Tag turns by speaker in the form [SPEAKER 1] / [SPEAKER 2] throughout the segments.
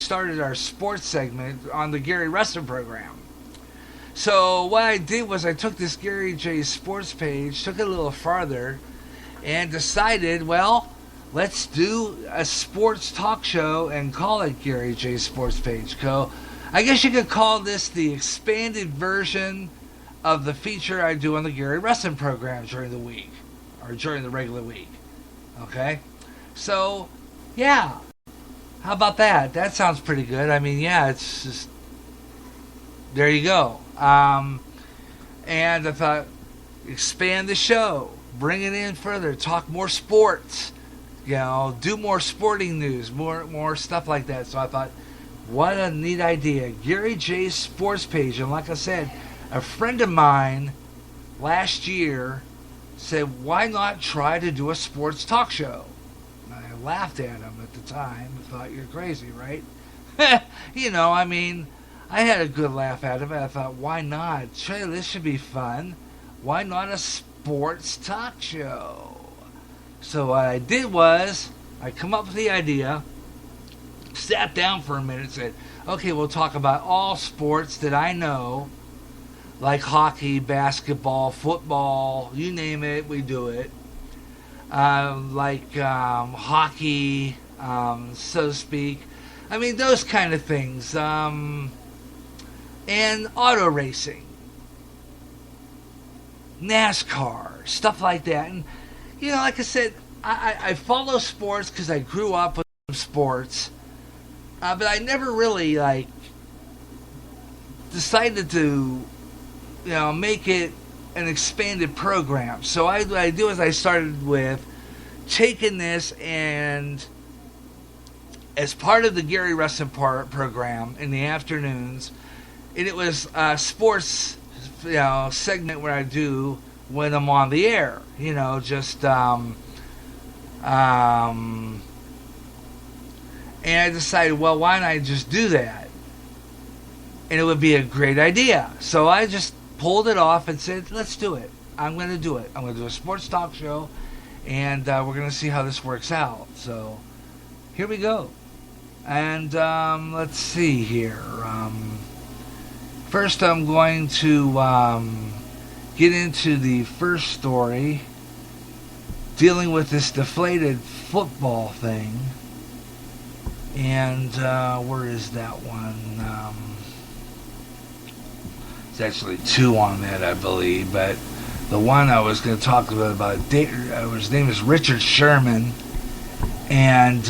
[SPEAKER 1] started our sports segment on the Garyj Wrestling program. So what I did was I took this Garyj sports page, took it a little farther, and decided, well, let's do a sports talk show and call it Garyj Sports Page. So I guess you could call this the expanded version of the feature I do on the Garyj Wrestling program during the week, or during the regular week. Okay? So, yeah. How about that? That sounds pretty good. I mean, yeah, it's just... There you go. And I thought, expand the show. Bring it in further. Talk more sports. You know, do more sporting news. More stuff like that. So I thought, what a neat idea. Garyj Sports Page. And like I said, a friend of mine last year said, why not try to do a sports talk show? And I laughed at him at the time. I thought, you're crazy, right? You know, I mean, I had a good laugh at him. I thought, why not? This should be fun. Why not a sports talk show? So what I did was, I come up with the idea, sat down for a minute and said, okay, we'll talk about all sports that I know, like hockey, basketball, football, you name it, we do it. Hockey, so to speak. I mean, those kind of things. And auto racing. NASCAR, stuff like that. And, you know, like I said, I follow sports because I grew up with sports. But I never really, decided to, make it an expanded program. So what I do is I started with taking this and, as part of the Garyj Wrestling program in the afternoons, and it was a sports, segment where I do when I'm on the air. And I decided, well, why don't I just do that? And it would be a great idea. So I just pulled it off and said, let's do it. I'm going to do it. I'm going to do a sports talk show, and we're going to see how this works out. So here we go. And let's see here. First, I'm going to get into the first story dealing with this deflated football thing. And where is that one? It's actually two on that, I believe. But the one I was going to talk about his name is Richard Sherman. And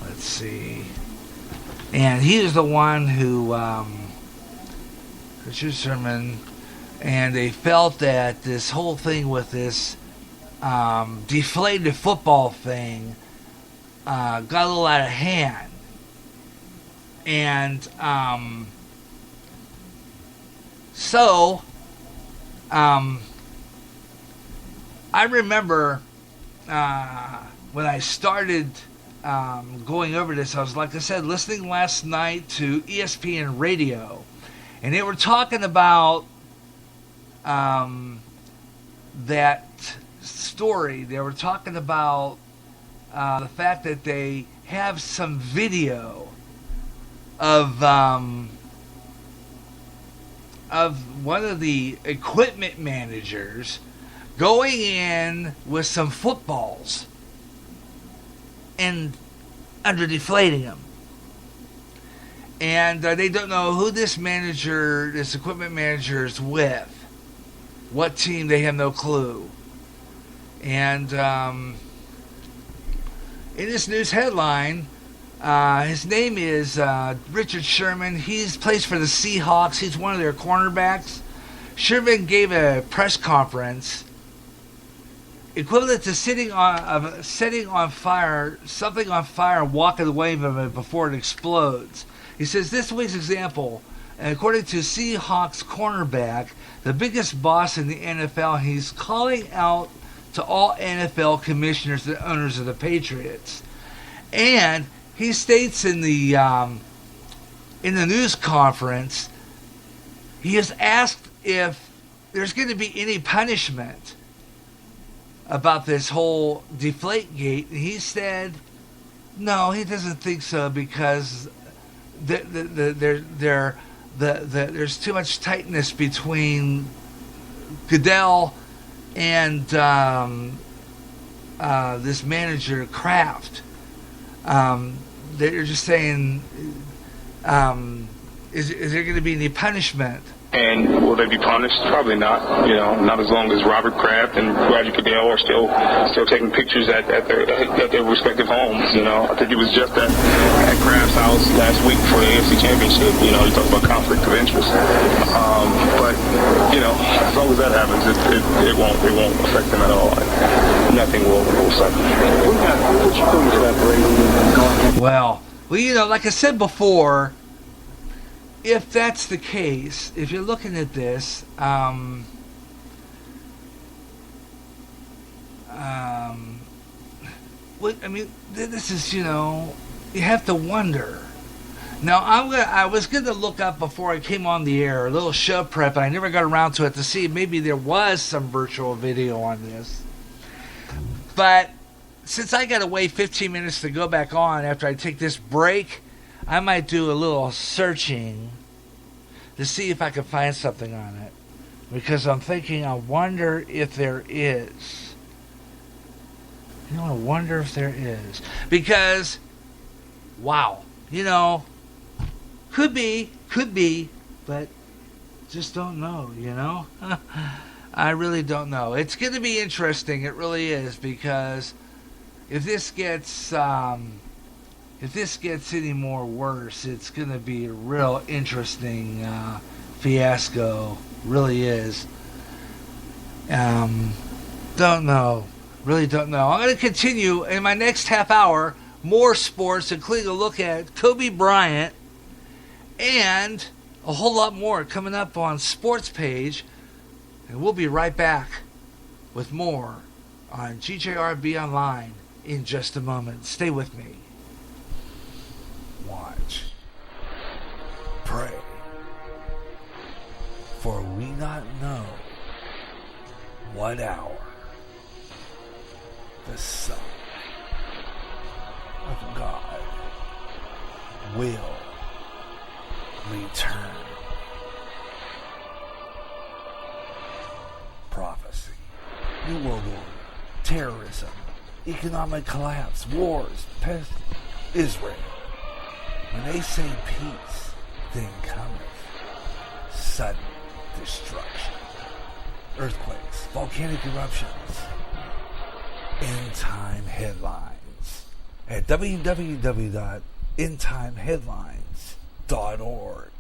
[SPEAKER 1] let's see. And he was the one who, Richard Sherman, and they felt that this whole thing with this deflated football thing got a little out of hand. And so I remember when I started going over this, I was, like I said, listening last night to ESPN radio, and they were talking about that story. They were talking about the fact that they have some video of one of the equipment managers going in with some footballs and under-deflating them. And they don't know who this equipment manager is with. What team, they have no clue. And in this news headline, his name is Richard Sherman. He plays for the Seahawks. He's one of their cornerbacks. Sherman gave a press conference equivalent to setting on fire something on fire and walking away from it before it explodes. He says this week's example, according to Seahawks cornerback, the biggest boss in the NFL, he's calling out to all NFL commissioners and owners of the Patriots. And he states in the news conference, he is asked if there's going to be any punishment about this whole Deflategate. And he said No, he doesn't think so because there's too much tightness between Goodell and this manager Kraft. They're just saying, is there going to be any punishment?
[SPEAKER 2] And will they be punished? Probably not. Not as long as Robert Kraft and Roger Goodell are still taking pictures at their respective homes. I think it was just at Kraft's house last week for the AFC Championship. He talked about conflict of interest. But as long as that happens, it won't affect them at all. Nothing will suffer.
[SPEAKER 1] Well, like I said before, if that's the case, if you're looking at this, this is, you have to wonder. Now, I was going to look up before I came on the air, a little show prep, and I never got around to it to see maybe there was some virtual video on this. But since I got to wait 15 minutes to go back on after I take this break, I might do a little searching to see if I can find something on it. Because I wonder if there is. I wonder if there is. Because, wow, could be, but just don't know, I really don't know. It's going to be interesting, it really is, because if this gets any more worse, it's going to be a real interesting fiasco. Really is. Don't know. Really don't know. I'm going to continue in my next half hour. More sports, including a look at Kobe Bryant and a whole lot more coming up on Sportspage. And we'll be right back with more on GJRB Online in just a moment. Stay with me. Watch. Pray. For we not know what hour the Son of God will return. Prophecy. New World Order. Terrorism. Economic collapse. Wars. Pest. Israel. When they say peace, then cometh sudden destruction. Earthquakes. Volcanic eruptions. End time headlines at www.endtimeheadlines.org.